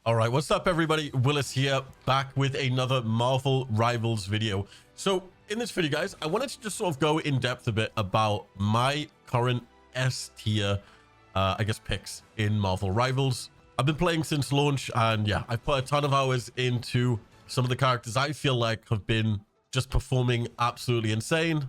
All right, what's up, everybody? Willis here, back with another Marvel Rivals video. So in this video, guys, I wanted to just sort of go in depth a bit about my current S tier, picks in Marvel Rivals. I've been playing since launch, and yeah, I've put a ton of hours into some of the characters I feel like have been just performing absolutely insane,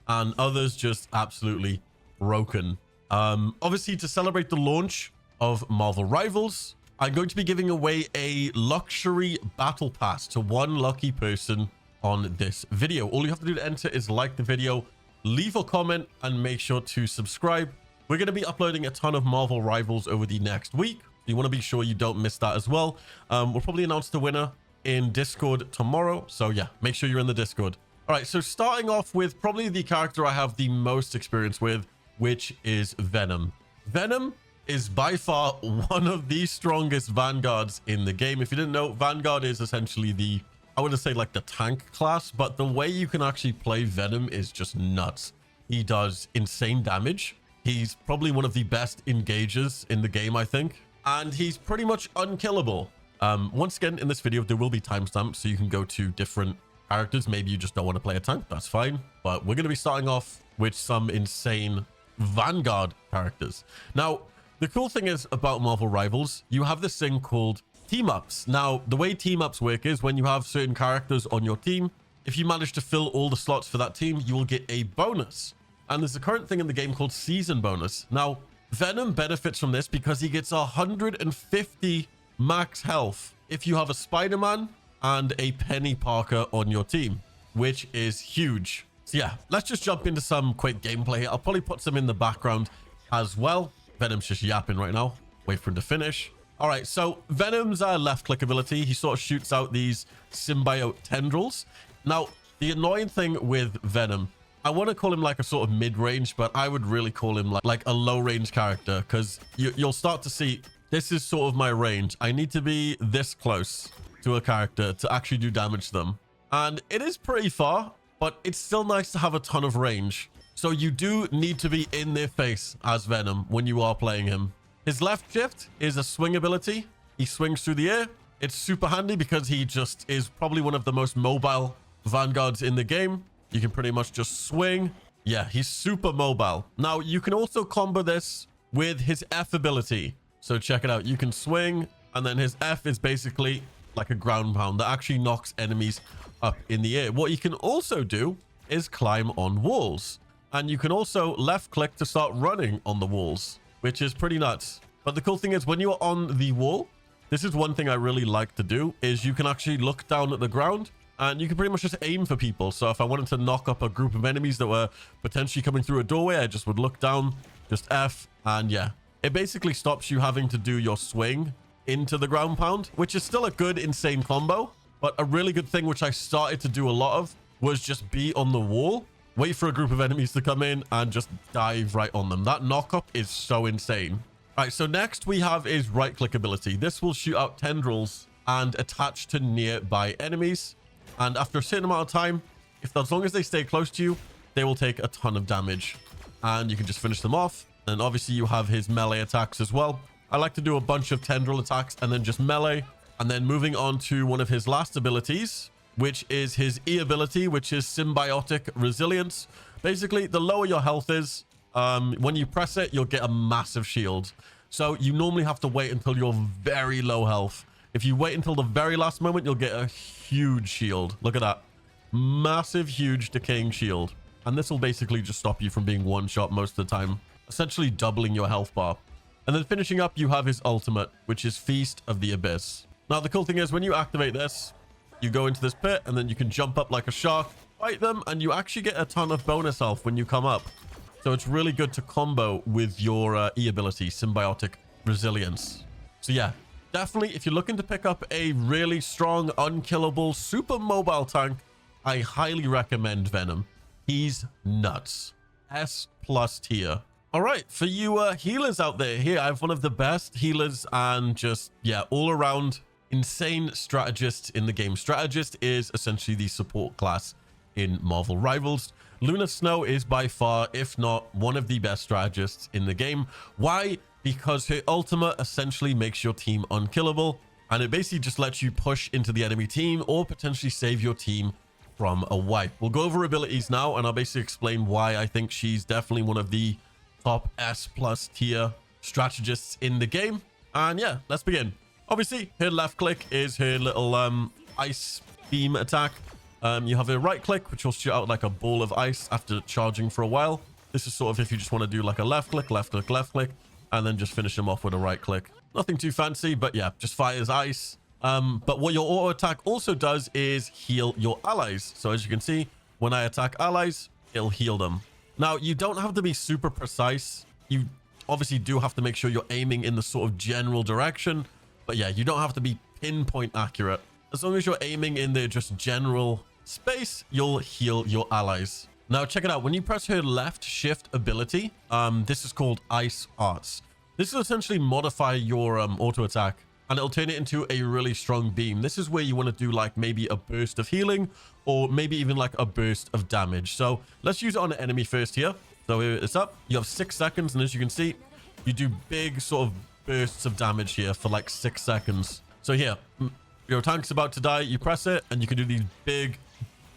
and others just absolutely broken. Obviously, to celebrate the launch of Marvel Rivals, I'm going to be giving away a luxury battle pass to one lucky person on this video. All you have to do to enter is like the video, leave a comment, and make sure to subscribe. We're going to be uploading a ton of Marvel Rivals over the next week. You want to be sure you don't miss that as well. We'll probably announce the winner in Discord tomorrow. So yeah, make sure you're in the Discord. All right, so starting off with probably the character I have the most experience with, which is Venom. Venom is by far one of the strongest vanguards in the game. If you didn't know, Vanguard is essentially the, I wouldn't say like the tank class, but the way you can actually play Venom is just nuts. He does insane damage. He's probably one of the best engagers in the game, I think. And he's pretty much unkillable. Once again, in this video, there will be timestamps, so you can go to different characters. Maybe you just don't want to play a tank. That's fine. But we're going to be starting off with some insane Vanguard characters. Now, the cool thing is about Marvel Rivals, you have this thing called team-ups. Now, the way team-ups work is when you have certain characters on your team, if you manage to fill all the slots for that team, you will get a bonus. And there's a current thing in the game called season bonus. Now, Venom benefits from this because he gets 150 max health if you have a Spider-Man and a Penny Parker on your team, which is huge. So yeah, let's just jump into some quick gameplay. I'll probably put some in the background as well. Venom's just yapping right now. Wait for him to finish. All right, so Venom's left click ability, he sort of shoots out these symbiote tendrils. Now, the annoying thing with Venom, I want to call him like a sort of mid-range, but I would really call him like a low-range character, because you'll start to see this is sort of my range. I need to be this close to a character to actually do damage to them. And it is pretty far, but it's still nice to have a ton of range. So you do need to be in their face as Venom when you are playing him. His left shift is a swing ability. He swings through the air. It's super handy because he just is probably one of the most mobile vanguards in the game. You can pretty much just swing. Yeah, he's super mobile. Now, you can also combo this with his F ability. So check it out. You can swing, and then his F is basically like a ground pound that actually knocks enemies up in the air. What you can also do is climb on walls. And you can also left click to start running on the walls, which is pretty nuts. But the cool thing is when you're on the wall, this is one thing I really like to do, is you can actually look down at the ground and you can pretty much just aim for people. So if I wanted to knock up a group of enemies that were potentially coming through a doorway, I just would look down, just F, and yeah. It basically stops you having to do your swing into the ground pound, which is still a good, insane combo. But a really good thing, which I started to do a lot of, was just be on the wall, wait for a group of enemies to come in, and just dive right on them. That knockup is so insane. All right, so next we have his right-click ability. This will shoot out tendrils and attach to nearby enemies. And after a certain amount of time, as long as they stay close to you, they will take a ton of damage. And you can just finish them off. And obviously you have his melee attacks as well. I like to do a bunch of tendril attacks and then just melee. And then moving on to one of his last abilities, which is his E ability, which is symbiotic resilience. Basically, the lower your health is, when you press it, you'll get a massive shield. So you normally have to wait until you're very low health. If you wait until the very last moment, you'll get a huge shield. Look at that. Massive, huge decaying shield. And this will basically just stop you from being one-shot most of the time, essentially doubling your health bar. And then finishing up, you have his ultimate, which is Feast of the Abyss. Now, the cool thing is when you activate this, you go into this pit and then you can jump up like a shark, fight them, and you actually get a ton of bonus health when you come up. So it's really good to combo with your E ability, Symbiotic Resilience. So yeah, definitely if you're looking to pick up a really strong, unkillable, super mobile tank, I highly recommend Venom. He's nuts. S+ tier. All right, for you healers out there, here I have one of the best healers and just, yeah, all around insane strategist in the game. Strategist is essentially the support class in Marvel Rivals. Luna Snow is by far, if not one of the best strategists in the game. Why? Because her ultimate essentially makes your team unkillable. And it basically just lets you push into the enemy team or potentially save your team from a wipe. We'll go over abilities now, and I'll basically explain why I think she's definitely one of the top S+ tier strategists in the game. And yeah, let's begin. Obviously, her left click is her little ice beam attack. You have her right click, which will shoot out like a ball of ice after charging for a while. This is sort of if you just want to do like a left click, left click, left click, and then just finish them off with a right click. Nothing too fancy, but yeah, just fires ice. But what your auto attack also does is heal your allies. So as you can see, when I attack allies, it'll heal them. Now, you don't have to be super precise. You obviously do have to make sure you're aiming in the sort of general direction. But yeah, you don't have to be pinpoint accurate. As long as you're aiming in the just general space, you'll heal your allies. Now, check it out. When you press her left shift ability, this is called Ice Arts. This will essentially modify your auto attack, and it'll turn it into a really strong beam. This is where you want to do like maybe a burst of healing or maybe even like a burst of damage. So let's use it on an enemy first here. So here it's up. You have 6 seconds, and as you can see, you do big sort of bursts of damage here for like 6 seconds. So here, your tank's about to die. You press it, and you can do these big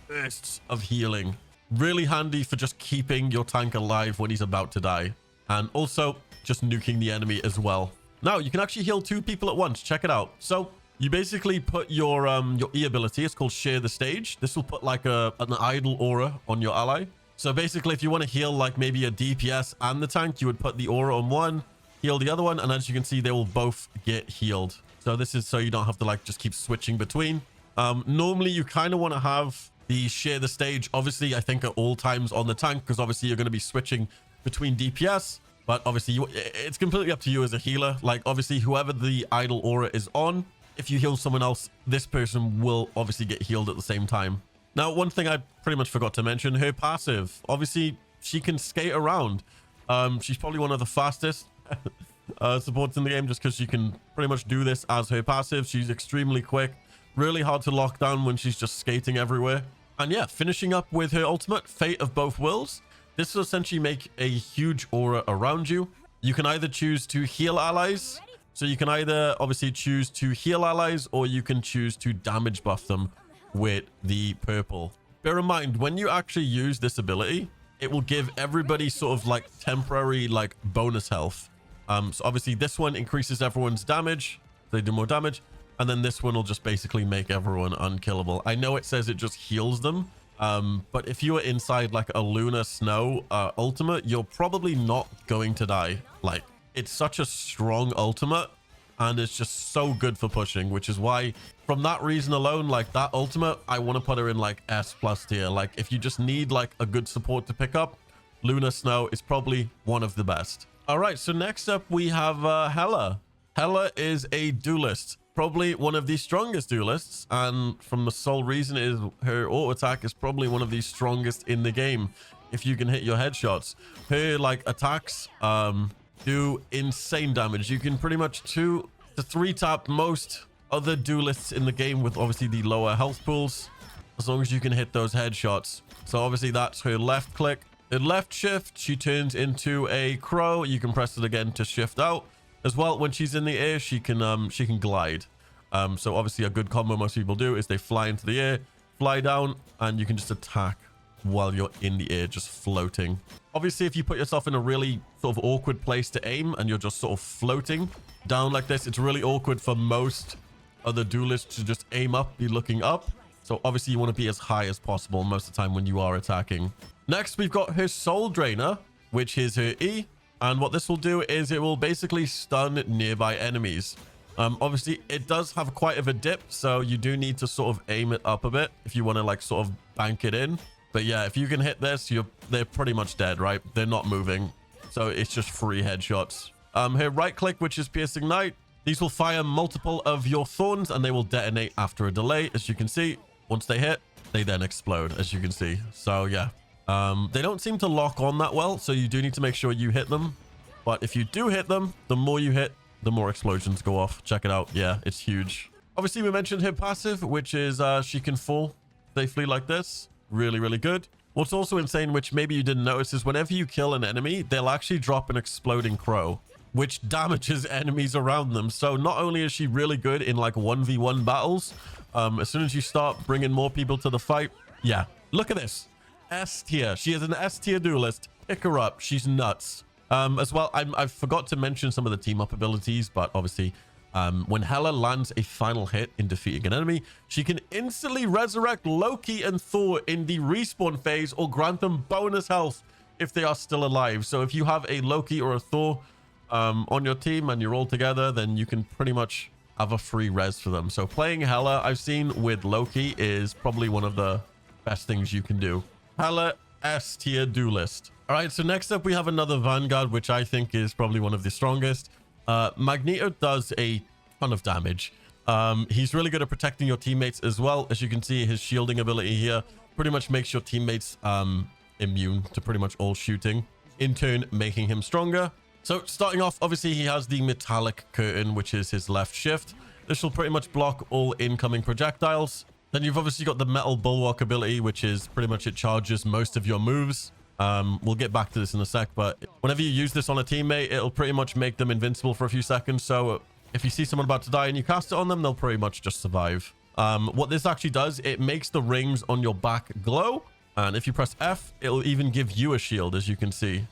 bursts of healing. Really handy for just keeping your tank alive when he's about to die, and also just nuking the enemy as well. Now, you can actually heal 2 people at once. Check it out. So you basically put your E ability. It's called Share the Stage. This will put like an idle aura on your ally. So basically, if you want to heal like maybe a DPS and the tank, you would put the aura on one, heal the other one, and as you can see, they will both get healed. So this is so you don't have to like just keep switching between. Normally, you kind of want to have the Share the Stage, obviously, I think at all times on the tank, because obviously you're going to be switching between DPS. But obviously, it's completely up to you as a healer. Like, obviously, whoever the idle aura is on, if you heal someone else, this person will obviously get healed at the same time. Now, one thing I pretty much forgot to mention, her passive. Obviously, she can skate around. She's probably one of the fastest supports in the game just because she can pretty much do this as her passive. She's extremely quick. Really hard to lock down when she's just skating everywhere. And yeah, finishing up with her ultimate, Fate of Both Worlds. This will essentially make a huge aura around you. You can either choose to heal allies. So you can either obviously choose to heal allies, or you can choose to damage buff them with the purple. Bear in mind, when you actually use this ability, it will give everybody sort of like temporary like bonus health. So obviously this one increases everyone's damage. They do more damage. And then this one will just basically make everyone unkillable. I know it says it just heals them. But if you are inside like a Lunar Snow ultimate, you're probably not going to die. Like, it's such a strong ultimate, and it's just so good for pushing, which is why, from that reason alone, like that ultimate, I want to put her in like S+ tier. Like, if you just need like a good support to pick up, Lunar Snow is probably one of the best. All right, so next up we have Hela. Hela is a duelist. Probably one of the strongest duelists, and from the sole reason is her auto attack is probably one of the strongest in the game. If you can hit your headshots, her like attacks do insane damage. You can pretty much 2 to 3 tap most other duelists in the game with obviously the lower health pools, as long as you can hit those headshots. So obviously that's her left click. Her left shift, she turns into a crow. You can press it again to shift out. As well, when she's in the air, she can glide. So obviously a good combo most people do is they fly into the air, fly down, and you can just attack while you're in the air, just floating. Obviously, if you put yourself in a really sort of awkward place to aim and you're just sort of floating down like this, it's really awkward for most other duelists to just aim up, be looking up. So obviously you want to be as high as possible most of the time when you are attacking. Next, we've got her Soul Drainer, which is her E. And what this will do is it will basically stun nearby enemies. Obviously, it does have quite of a dip, so you do need to sort of aim it up a bit if you want to like sort of bank it in. But yeah, if you can hit this, they're pretty much dead, right? They're not moving. So it's just free headshots. Her right click, which is Piercing Knight. These will fire multiple of your thorns and they will detonate after a delay. As you can see, once they hit, they then explode, as you can see. So yeah. They don't seem to lock on that well, so you do need to make sure you hit them. But if you do hit them, the more you hit, the more explosions go off. Check it out. Yeah, it's huge. Obviously, we mentioned her passive, which is she can fall safely like this. Really, really good. What's also insane, which maybe you didn't notice, is whenever you kill an enemy, they'll actually drop an exploding crow. which damages enemies around them. So not only is she really good in like 1v1 battles, as soon as you start bringing more people to the fight, yeah, look at this. S tier. She is an S tier duelist. Pick her up. She's nuts. As well, I forgot to mention some of the team up abilities, but obviously, when Hela lands a final hit in defeating an enemy, she can instantly resurrect Loki and Thor in the respawn phase or grant them bonus health if they are still alive. So if you have a Loki or a Thor on your team and you're all together, then you can pretty much have a free res for them. So playing Hela, I've seen with Loki, is probably one of the best things you can do. Hela S tier duelist. All right, so next up we have another Vanguard, which I think is probably one of the strongest. Magneto does a ton of damage. He's really good at protecting your teammates as well. As you can see, his shielding ability here pretty much makes your teammates immune to pretty much all shooting, in turn making him stronger. So starting off, obviously he has the metallic curtain, which is his left shift. This will pretty much block all incoming projectiles. Then you've obviously got the metal bulwark ability, which is pretty much it charges most of your moves. We'll get back to this in a sec, but whenever you use this on a teammate, it'll pretty much make them invincible for a few seconds. So if you see someone about to die and you cast it on them, they'll pretty much just survive. What this actually does, it makes the rings on your back glow. And if you press F, it'll even give you a shield, as you can see.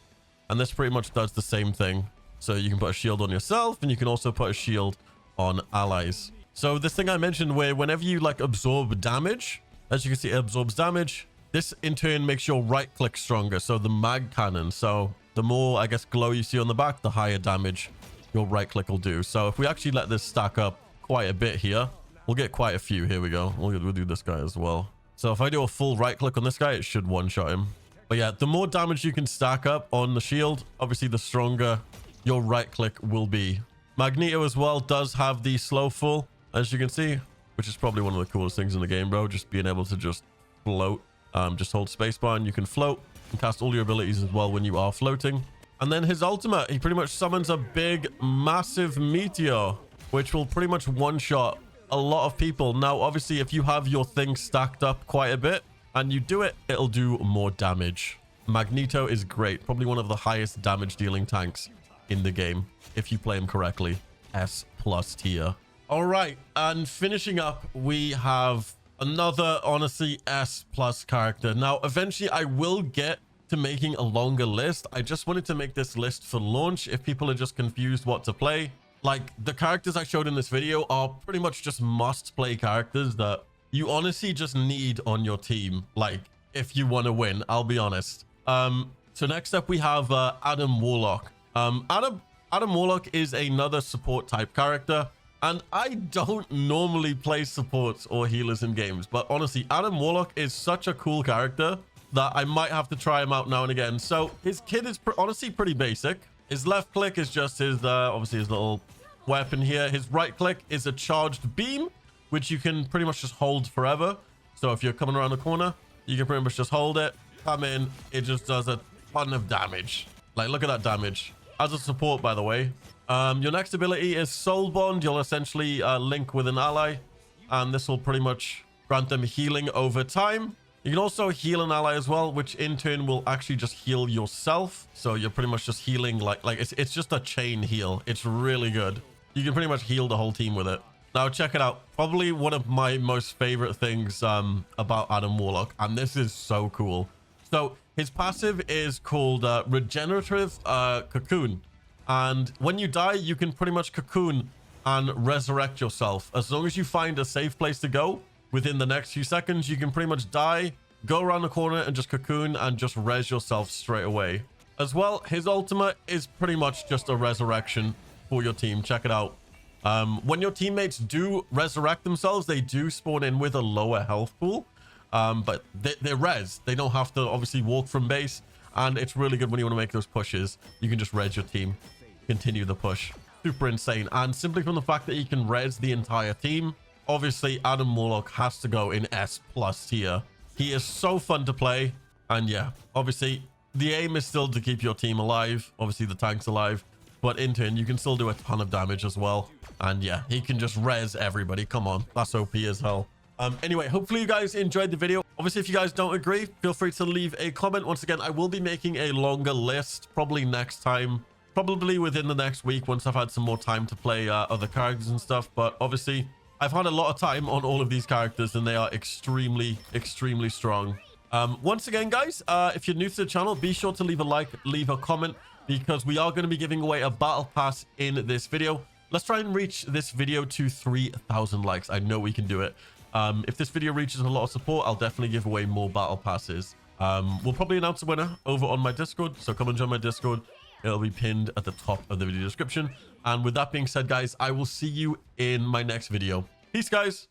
And this pretty much does the same thing. So you can put a shield on yourself, and you can also put a shield on allies. So this thing I mentioned, where whenever you like absorb damage, as you can see, it absorbs damage. This in turn makes your right click stronger. So the mag cannon. So the more, I guess, glow you see on the back, the higher damage your right click will do. So if we actually let this stack up quite a bit here, we'll get quite a few. Here we go. We'll do this guy as well. So if I do a full right click on this guy, it should one-shot him. But yeah, the more damage you can stack up on the shield, obviously the stronger your right click will be. Magneto as well does have the slow fall, as you can see, which is probably one of the coolest things in the game, bro. Just being able to just float. Just hold spacebar and you can float and cast all your abilities as well when you are floating. And then his ultimate, he pretty much summons a big, massive meteor, which will pretty much one-shot a lot of people. Now, obviously, if you have your thing stacked up quite a bit and you do it, it'll do more damage. Magneto is great. Probably one of the highest damage dealing tanks in the game, if you play him correctly. S+ tier. All right, and finishing up, we have another, honestly, S+ character. Now, eventually, I will get to making a longer list. I just wanted to make this list for launch if people are just confused what to play. Like, the characters I showed in this video are pretty much just must-play characters that you honestly just need on your team, like, if you want to win, I'll be honest. So next up, we have Adam Warlock. Adam Warlock is another support-type character. And I don't normally play supports or healers in games, but honestly, Adam Warlock is such a cool character that I might have to try him out now and again. So his kit is honestly pretty basic. His left click is just his, obviously his little weapon here. His right click is a charged beam, which you can pretty much just hold forever. So if you're coming around the corner, you can pretty much just hold it, come in. It just does a ton of damage. Like, look at that damage. As a support, by the way. Your next ability is Soul Bond. You'll essentially link with an ally, and this will pretty much grant them healing over time. You can also heal an ally as well, which in turn will actually just heal yourself. So you're pretty much just healing like it's just a chain heal. It's really good. You can pretty much heal the whole team with it. Now check it out. Probably one of my most favorite things about Adam Warlock, and this is so cool. So his passive is called Regenerative Cocoon. And when you die, you can pretty much cocoon and resurrect yourself. As long as you find a safe place to go within the next few seconds, you can pretty much die, go around the corner and just cocoon and just res yourself straight away. As well, his ultimate is pretty much just a resurrection for your team. Check it out. When your teammates do resurrect themselves, they do spawn in with a lower health pool. But they're res. They don't have to obviously walk from base. And it's really good when you want to make those pushes. You can just res your team. Continue the push. Super insane. And simply from the fact that you can res the entire team, obviously Adam Warlock has to go in S+ tier. He is so fun to play. And yeah, obviously the aim is still to keep your team alive. Obviously the tank's alive. But in turn, you can still do a ton of damage as well. And yeah, he can just res everybody. Come on. That's OP as hell. Anyway, hopefully you guys enjoyed the video. Obviously, if you guys don't agree, feel free to leave a comment. Once again, I will be making a longer list probably next time. probably within the next week once I've had some more time to play other characters and stuff. But obviously, I've had a lot of time on all of these characters and they are extremely, extremely strong. Once again, guys, if you're new to the channel, be sure to leave a like, leave a comment, because we are going to be giving away a battle pass in this video. Let's try and reach this video to 3,000 likes. I know we can do it. If this video reaches a lot of support, I'll definitely give away more battle passes. We'll probably announce a winner over on my Discord, so come and join my Discord. It'll be pinned at the top of the video description. And with that being said, guys, I will see you in my next video. Peace, guys.